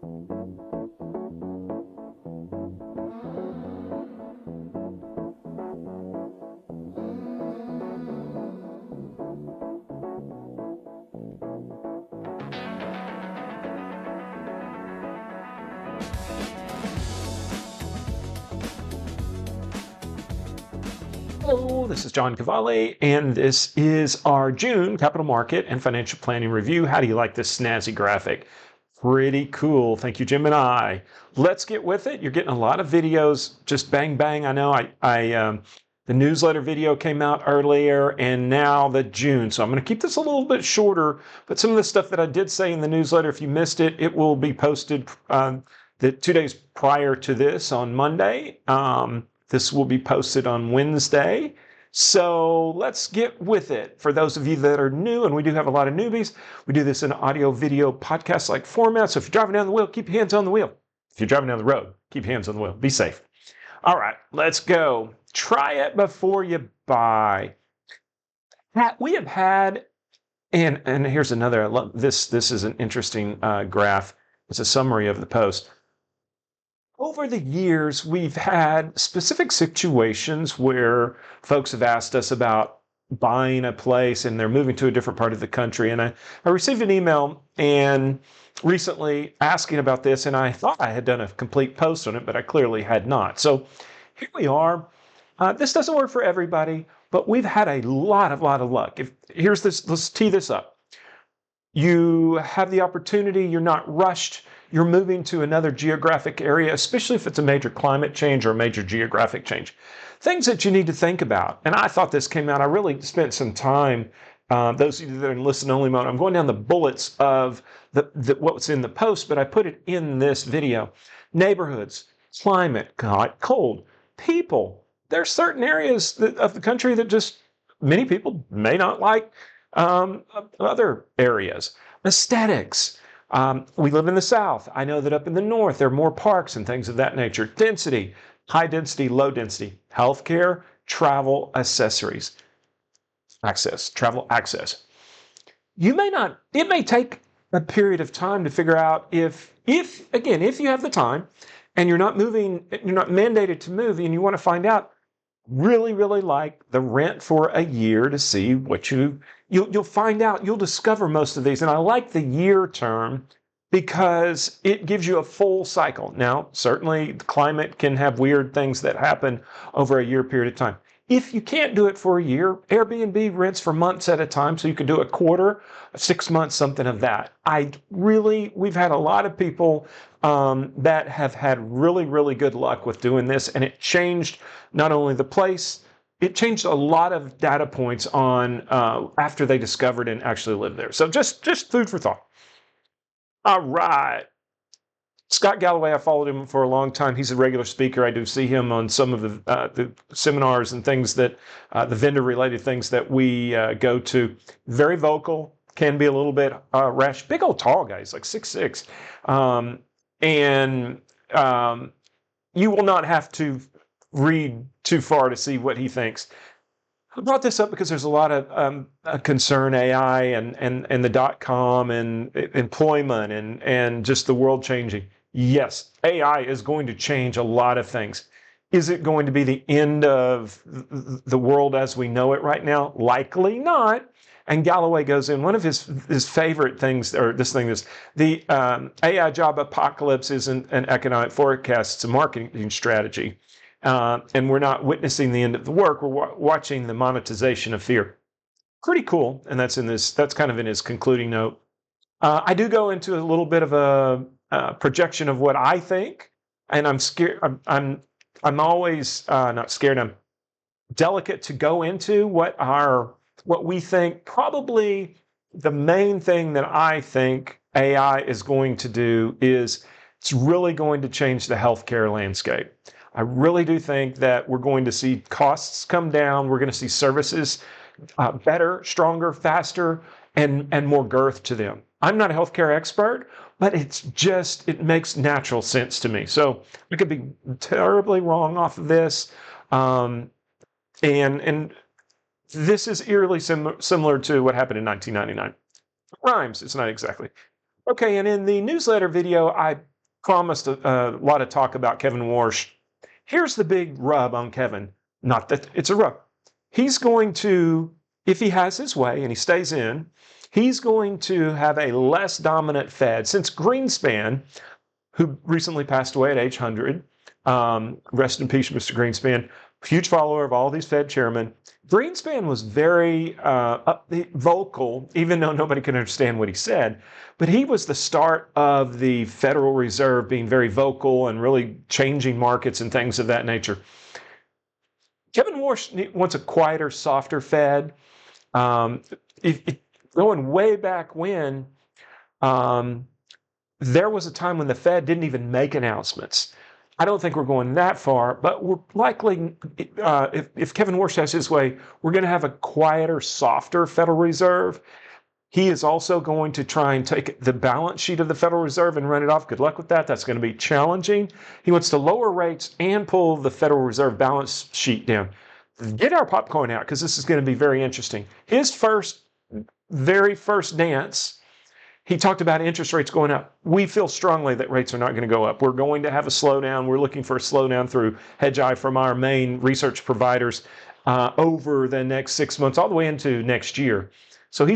Hello, this is John Kvale, and this is our June capital market and financial planning review. How do you like this snazzy graphic? Pretty cool. Thank you, Gemini. Let's get with it. You're getting a lot of videos, just bang, bang. I know the newsletter video came out earlier, and now the June. So I'm going to keep this a little bit shorter, but some of the stuff that I did say in the newsletter, if you missed it, it will be posted the 2 days prior to this on Monday. This will be posted on Wednesday. So let's get with it. For those of you that are new, and we do have a lot of newbies, we do this in audio, video, podcast-like format. So if you're driving down the wheel, keep your hands on the wheel. If you're driving down the road, keep your hands on the wheel. Be safe. All right, let's go. Try it before you buy. We have had, and here's another, I love this. This is an interesting graph. It's a summary of the post. Over the years, we've had specific situations where folks have asked us about buying a place and they're moving to a different part of the country. And I received an email and recently asking about this, and I thought I had done a complete post on it, but I clearly had not. So here we are. This doesn't work for everybody, but we've had a lot of luck. Here's this, let's tee this up. You have the opportunity, you're not rushed. You're moving to another geographic area, especially if it's a major climate change or a major geographic change. Things that you need to think about. And I thought this came out, I really spent some time, those of you that are in listen-only mode, I'm going down the bullets of what's in the post, but I put it in this video. Neighborhoods, climate, cold, people. There's certain areas of the country that just many people may not like other areas. Aesthetics. We live in the South. I know that up in the North, there are more parks and things of that nature. Density, high density, low density. Healthcare, travel, accessories. Travel access. You may not, it may take a period of time to figure out if you have the time and you're not moving, you're not mandated to move and you want to find out, really like the rent for a year to see what you'll find out, you'll discover most of these. And I like the year term because it gives you a full cycle. Now, certainly the climate can have weird things that happen over a year period of time. If you can't do it for a year, Airbnb rents for months at a time, so you can do a quarter, 6 months, something of that. We've had a lot of people that have had really good luck with doing this, and it changed not only the place, it changed a lot of data points on after they discovered and actually lived there. So just food for thought. All right. Scott Galloway, I followed him for a long time. He's a regular speaker. I do see him on some of the seminars and things that, the vendor-related things that we go to. Very vocal, can be a little bit rash. Big old tall guy, he's like 6'6". You will not have to read too far to see what he thinks. I brought this up because there's a lot of concern, AI and the .com and employment and just the world changing. Yes, AI is going to change a lot of things. Is it going to be the end of the world as we know it right now? Likely not. And Galloway goes in, one of his favorite things, or this thing is, the AI job apocalypse isn't an economic forecast, it's a marketing strategy. And we're not witnessing the end of the work, we're watching the monetization of fear. Pretty cool, and that's kind of in his concluding note. I do go into a little bit of a projection of what I think, and I'm scared. I'm always not scared. I'm delicate to go into what we think. Probably the main thing that I think AI is going to do is it's really going to change the healthcare landscape. I really do think that we're going to see costs come down. We're going to see services better, stronger, faster, and more girth to them. I'm not a healthcare expert, but it makes natural sense to me. So I could be terribly wrong off of this. And this is eerily similar to what happened in 1999. Rhymes, it's not exactly. Okay, and in the newsletter video, I promised a lot of talk about Kevin Warsh. Here's the big rub on Kevin. Not that it's a rub. He's going to, if he has his way and he stays in, he's going to have a less dominant Fed. Since Greenspan, who recently passed away at age 100, rest in peace, Mr. Greenspan, huge follower of all these Fed chairmen. Greenspan was very vocal, even though nobody could understand what he said. But he was the start of the Federal Reserve being very vocal and really changing markets and things of that nature. Kevin Warsh wants a quieter, softer Fed. Going way back when, there was a time when the Fed didn't even make announcements. I don't think we're going that far, but we're likely, if Kevin Warsh has his way, we're going to have a quieter, softer Federal Reserve. He is also going to try and take the balance sheet of the Federal Reserve and run it off. Good luck with that. That's going to be challenging. He wants to lower rates and pull the Federal Reserve balance sheet down. Get our popcorn out, because this is going to be very interesting. His very first dance, he talked about interest rates going up. We feel strongly that rates are not going to go up. We're going to have a slowdown. We're looking for a slowdown through Hedgeye from our main research providers over the next 6 months, all the way into next year. So he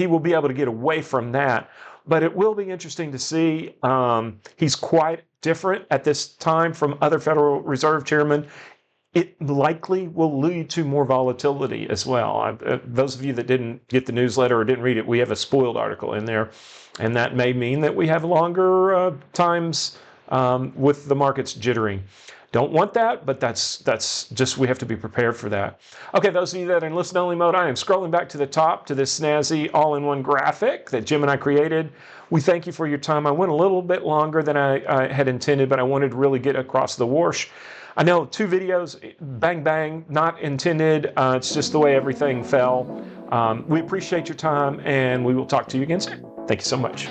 will be able to get away from that. But it will be interesting to see. He's quite different at this time from other Federal Reserve chairmen. It likely will lead to more volatility as well. Those of you that didn't get the newsletter or didn't read it, we have a spoiled article in there, and that may mean that we have longer times with the markets jittering. Don't want that, but that's just, we have to be prepared for that. Okay, those of you that are in listen-only mode, I am scrolling back to the top to this snazzy all-in-one graphic that Jim and I created. We thank you for your time. I went a little bit longer than I had intended, but I wanted to really get across the Warsh. I know 2 videos, bang, bang, not intended. It's just the way everything fell. We appreciate your time, and we will talk to you again soon. Thank you so much.